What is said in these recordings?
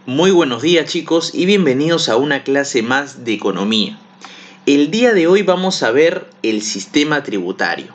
Muy buenos días chicos y bienvenidos a una clase más de economía. El día de hoy vamos a ver el sistema tributario.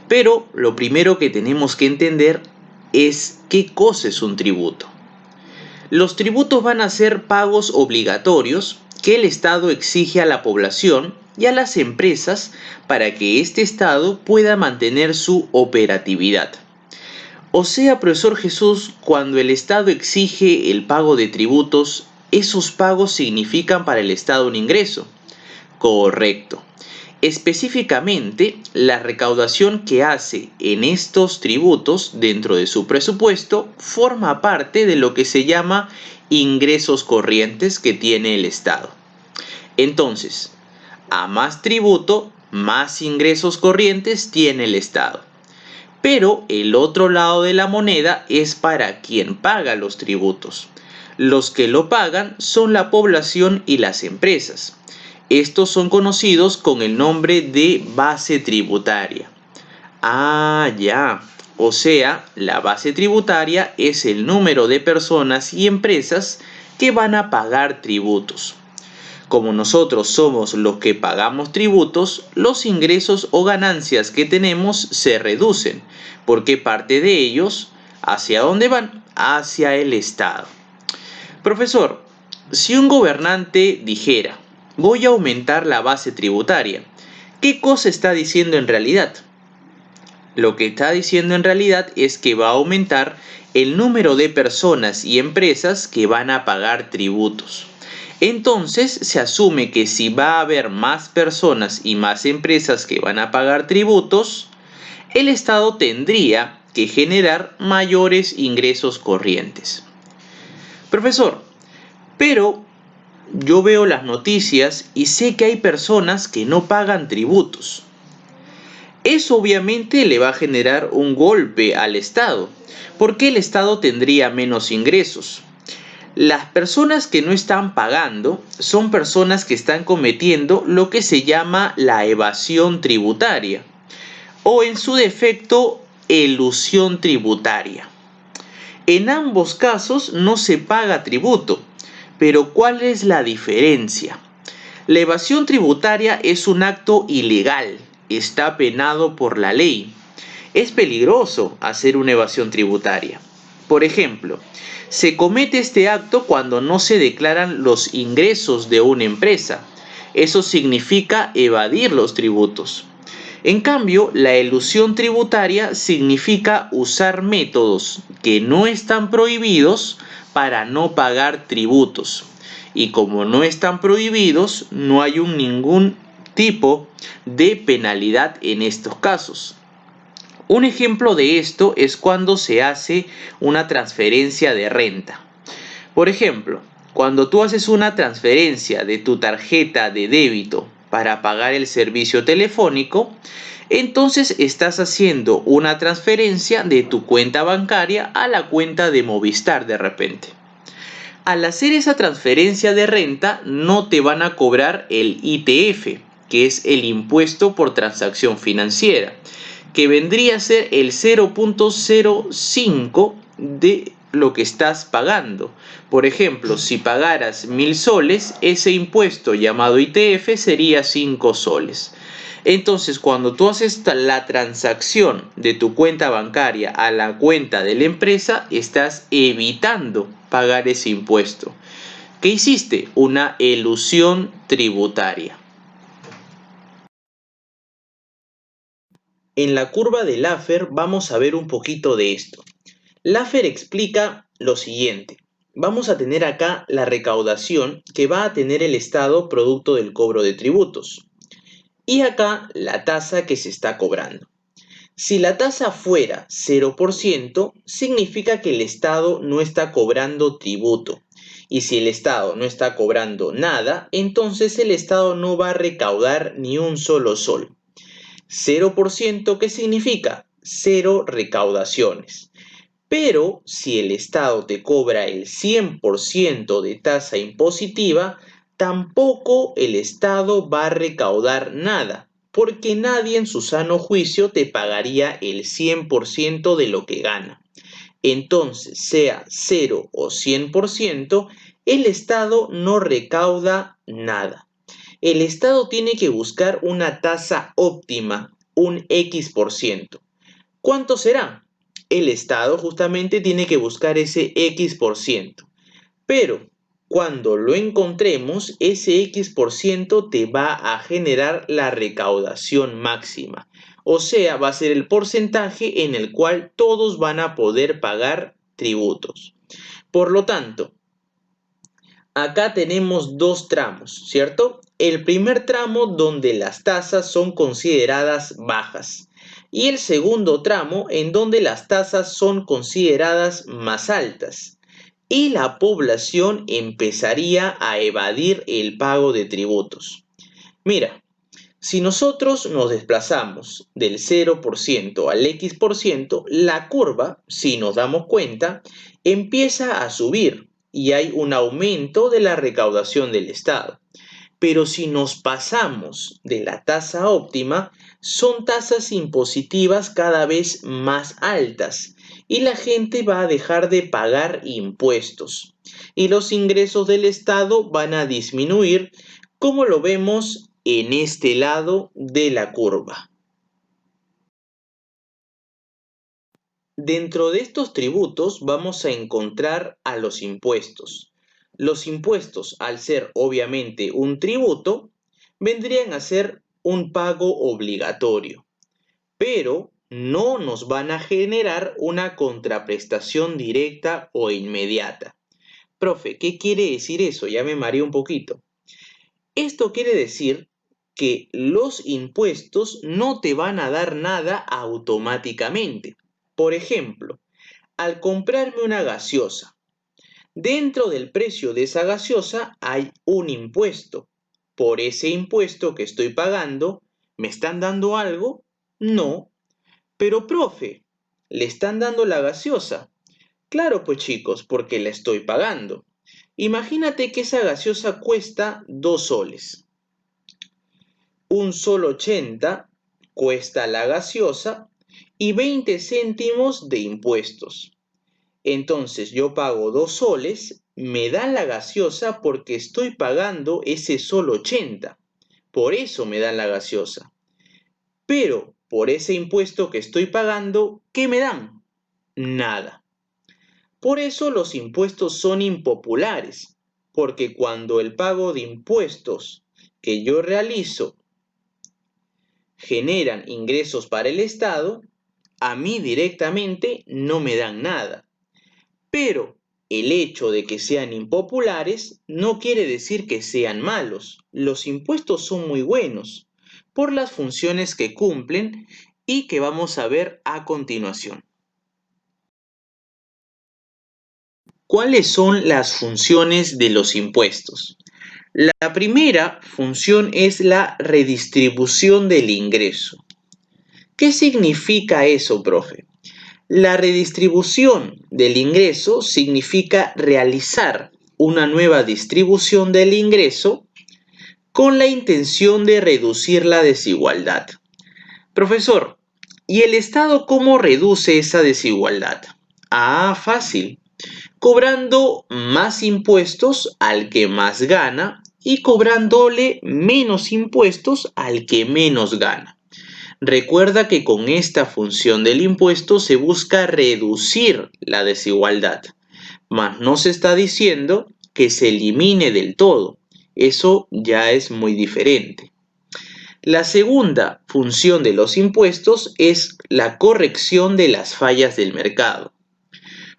Pero lo primero que tenemos que entender es qué cosa es un tributo. Los tributos van a ser pagos obligatorios que el Estado exige a la población y a las empresas para que este Estado pueda mantener su operatividad. O sea, profesor Jesús, cuando el Estado exige el pago de tributos, ¿esos pagos significan para el Estado un ingreso? Correcto. Específicamente, la recaudación que hace en estos tributos dentro de su presupuesto forma parte de lo que se llama ingresos corrientes que tiene el Estado. Entonces, a más tributo, más ingresos corrientes tiene el Estado. Pero el otro lado de la moneda es para quien paga los tributos. Los que lo pagan son la población y las empresas. Estos son conocidos con el nombre de base tributaria. Ah, ya. O sea, la base tributaria es el número de personas y empresas que van a pagar tributos. Como nosotros somos los que pagamos tributos, los ingresos o ganancias que tenemos se reducen, porque parte de ellos, ¿hacia dónde van? Hacia el Estado. Profesor, si un gobernante dijera, voy a aumentar la base tributaria, ¿qué cosa está diciendo en realidad? Lo que está diciendo en realidad es que va a aumentar el número de personas y empresas que van a pagar tributos. Entonces se asume que si va a haber más personas y más empresas que van a pagar tributos, el Estado tendría que generar mayores ingresos corrientes. Profesor, pero yo veo las noticias y sé que hay personas que no pagan tributos. Eso obviamente le va a generar un golpe al Estado, porque el Estado tendría menos ingresos. Las personas que no están pagando son personas que están cometiendo lo que se llama la evasión tributaria o en su defecto elusión tributaria. En ambos casos no se paga tributo, pero ¿cuál es la diferencia? La evasión tributaria es un acto ilegal, está penado por la ley. Es peligroso hacer una evasión tributaria. Por ejemplo, se comete este acto cuando no se declaran los ingresos de una empresa. Eso significa evadir los tributos. En cambio, la elusión tributaria significa usar métodos que no están prohibidos para no pagar tributos. Y como no están prohibidos, no hay ningún tipo de penalidad en estos casos. Un ejemplo de esto es cuando se hace una transferencia de renta. Por ejemplo, cuando tú haces una transferencia de tu tarjeta de débito para pagar el servicio telefónico, entonces estás haciendo una transferencia de tu cuenta bancaria a la cuenta de Movistar de repente. Al hacer esa transferencia de renta no te van a cobrar el ITF, que es el impuesto por transacción financiera, que vendría a ser el 0.05 de lo que estás pagando. Por ejemplo, si pagaras 1.000 soles, ese impuesto llamado ITF sería 5 soles. Entonces, cuando tú haces la transacción de tu cuenta bancaria a la cuenta de la empresa, estás evitando pagar ese impuesto. ¿Qué hiciste? Una elusión tributaria. En la curva de Laffer vamos a ver un poquito de esto. Laffer explica lo siguiente. Vamos a tener acá la recaudación que va a tener el Estado producto del cobro de tributos. Y acá la tasa que se está cobrando. Si la tasa fuera 0%, significa que el Estado no está cobrando tributo. Y si el Estado no está cobrando nada, entonces el Estado no va a recaudar ni un solo sol. 0%, ¿qué significa? Cero recaudaciones. Pero si el Estado te cobra el 100% de tasa impositiva, tampoco el Estado va a recaudar nada, porque nadie en su sano juicio te pagaría el 100% de lo que gana. entonces sea 0 o 100%, el Estado no recauda nada. El Estado tiene que buscar una tasa óptima, un X%. ¿Cuánto será? El Estado justamente tiene que buscar ese X%. Pero cuando lo encontremos, ese X% te va a generar la recaudación máxima. O sea, va a ser el porcentaje en el cual todos van a poder pagar tributos. Por lo tanto, acá tenemos dos tramos, ¿cierto? El primer tramo donde las tasas son consideradas bajas y el segundo tramo en donde las tasas son consideradas más altas y la población empezaría a evadir el pago de tributos. Mira, si nosotros nos desplazamos del 0% al X%, la curva, si nos damos cuenta, empieza a subir y hay un aumento de la recaudación del Estado. Pero si nos pasamos de la tasa óptima, son tasas impositivas cada vez más altas y la gente va a dejar de pagar impuestos y los ingresos del Estado van a disminuir, como lo vemos en este lado de la curva. Dentro de estos tributos vamos a encontrar a los impuestos. Los impuestos, al ser obviamente un tributo, vendrían a ser un pago obligatorio, pero no nos van a generar una contraprestación directa o inmediata. Profe, ¿qué quiere decir eso? Ya me mareé un poquito. Esto quiere decir que los impuestos no te van a dar nada automáticamente. Por ejemplo, al comprarme una gaseosa, dentro del precio de esa gaseosa hay un impuesto. Por ese impuesto que estoy pagando, ¿me están dando algo? No. Pero, profe, ¿le están dando la gaseosa? Claro, pues chicos, porque la estoy pagando. Imagínate que esa gaseosa cuesta 2 soles. Un sol 80 cuesta la gaseosa y 20 céntimos de impuestos. Entonces yo pago 2 soles, me dan la gaseosa porque estoy pagando ese sol 80. Por eso me dan la gaseosa. Pero por ese impuesto que estoy pagando, ¿qué me dan? Nada. Por eso los impuestos son impopulares, porque cuando el pago de impuestos que yo realizo generan ingresos para el Estado, a mí directamente no me dan nada. Pero el hecho de que sean impopulares no quiere decir que sean malos. Los impuestos son muy buenos por las funciones que cumplen y que vamos a ver a continuación. ¿Cuáles son las funciones de los impuestos? La primera función es la redistribución del ingreso. ¿Qué significa eso, profe? La redistribución del ingreso significa realizar una nueva distribución del ingreso con la intención de reducir la desigualdad. Profesor, ¿y el Estado cómo reduce esa desigualdad? Ah, fácil. Cobrando más impuestos al que más gana y cobrándole menos impuestos al que menos gana. Recuerda que con esta función del impuesto se busca reducir la desigualdad, mas no se está diciendo que se elimine del todo. Eso ya es muy diferente. La segunda función de los impuestos es la corrección de las fallas del mercado.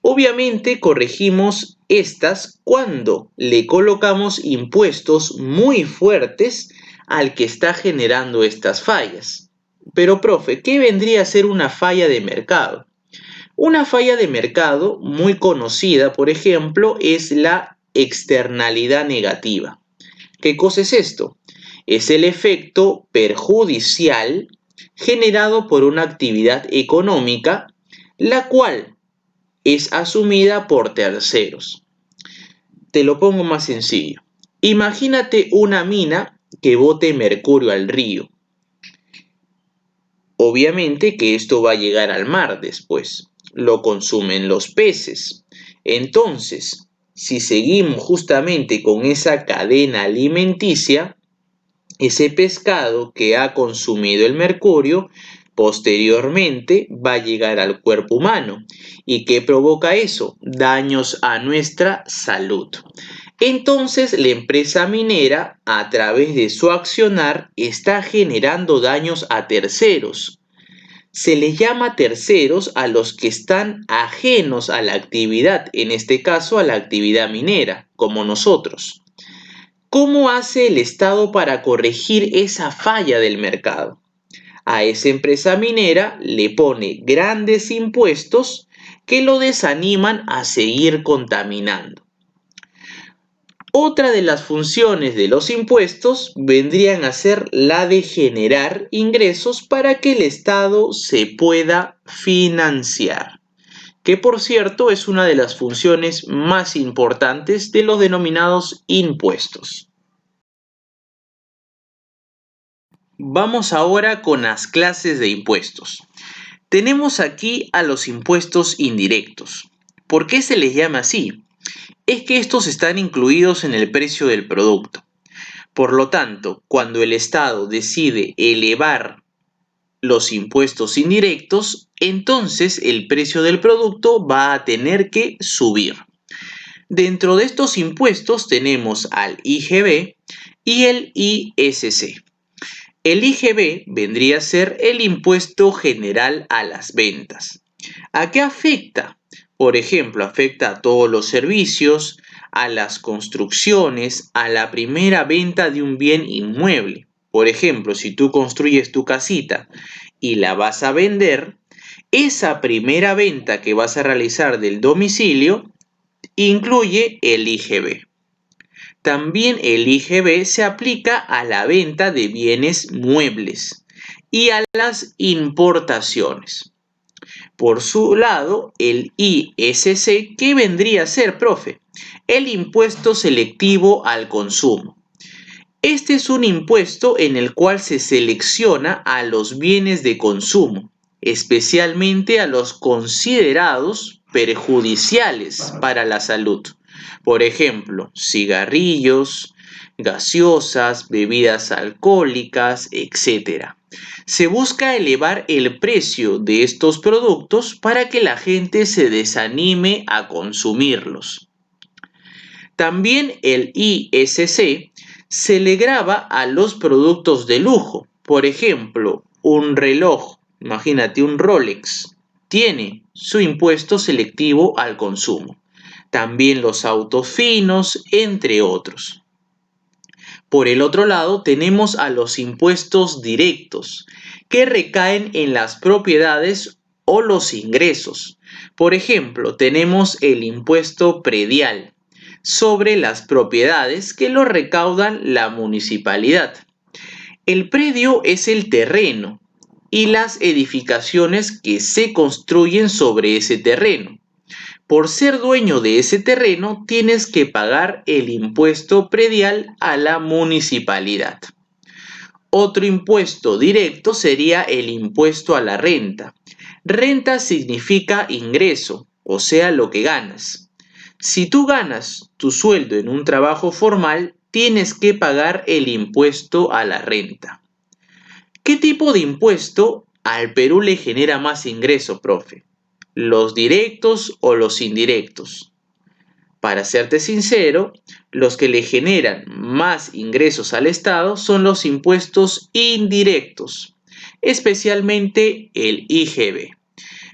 Obviamente corregimos estas cuando le colocamos impuestos muy fuertes al que está generando estas fallas. Pero, profe, ¿qué vendría a ser una falla de mercado? Una falla de mercado muy conocida, por ejemplo, es la externalidad negativa. ¿Qué cosa es esto? Es el efecto perjudicial generado por una actividad económica, la cual es asumida por terceros. Te lo pongo más sencillo. Imagínate una mina que bote mercurio al río. Obviamente que esto va a llegar al mar después. lo consumen los peces. Entonces, si seguimos justamente con esa cadena alimenticia, ese pescado que ha consumido el mercurio posteriormente va a llegar al cuerpo humano. ¿Y qué provoca eso? Daños a nuestra salud. Entonces la empresa minera, a través de su accionar, está generando daños a terceros. Se les llama terceros a los que están ajenos a la actividad, en este caso a la actividad minera, como nosotros. ¿Cómo hace el Estado para corregir esa falla del mercado? A esa empresa minera le pone grandes impuestos que lo desaniman a seguir contaminando. Otra de las funciones de los impuestos vendrían a ser la de generar ingresos para que el Estado se pueda financiar, que por cierto es una de las funciones más importantes de los denominados impuestos. Vamos ahora con las clases de impuestos. Tenemos aquí a los impuestos indirectos. ¿Por qué se les llama así? Es que estos están incluidos en el precio del producto. Por lo tanto, cuando el Estado decide elevar los impuestos indirectos, entonces el precio del producto va a tener que subir. Dentro de estos impuestos tenemos al IGB y el ISC. El IGB vendría a ser el impuesto general a las ventas. ¿A qué afecta? Por ejemplo, afecta a todos los servicios, a las construcciones, a la primera venta de un bien inmueble. Por ejemplo, si tú construyes tu casita y la vas a vender, esa primera venta que vas a realizar del domicilio incluye el IGB. También el IGB se aplica a la venta de bienes muebles y a las importaciones. Por su lado, el ISC, ¿qué vendría a ser, profe? El impuesto selectivo al consumo. Este es un impuesto en el cual se selecciona a los bienes de consumo, especialmente a los considerados perjudiciales para la salud. Por ejemplo, cigarrillos, gaseosas, bebidas alcohólicas, etc. Se busca elevar el precio de estos productos para que la gente se desanime a consumirlos. También el ISC se le grava a los productos de lujo. Por ejemplo, un reloj, imagínate un Rolex, tiene su impuesto selectivo al consumo. También los autos finos, entre otros. Por el otro lado, tenemos a los impuestos directos, que recaen en las propiedades o los ingresos. Por ejemplo, tenemos el impuesto predial sobre las propiedades que lo recaudan la municipalidad. El predio es el terreno y las edificaciones que se construyen sobre ese terreno. Por ser dueño de ese terreno, tienes que pagar el impuesto predial a la municipalidad. Otro impuesto directo sería el impuesto a la renta. Renta significa ingreso, o sea, lo que ganas. Si tú ganas tu sueldo en un trabajo formal, tienes que pagar el impuesto a la renta. ¿Qué tipo de impuesto al Perú le genera más ingreso, profe? ¿Los directos o los indirectos? Para serte sincero, los que le generan más ingresos al Estado son los impuestos indirectos, especialmente el IGB.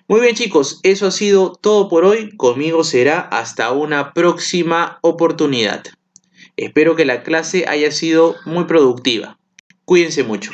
Muy bien chicos, eso ha sido todo por hoy. Conmigo será hasta una próxima oportunidad. Espero que la clase haya sido muy productiva. Cuídense mucho.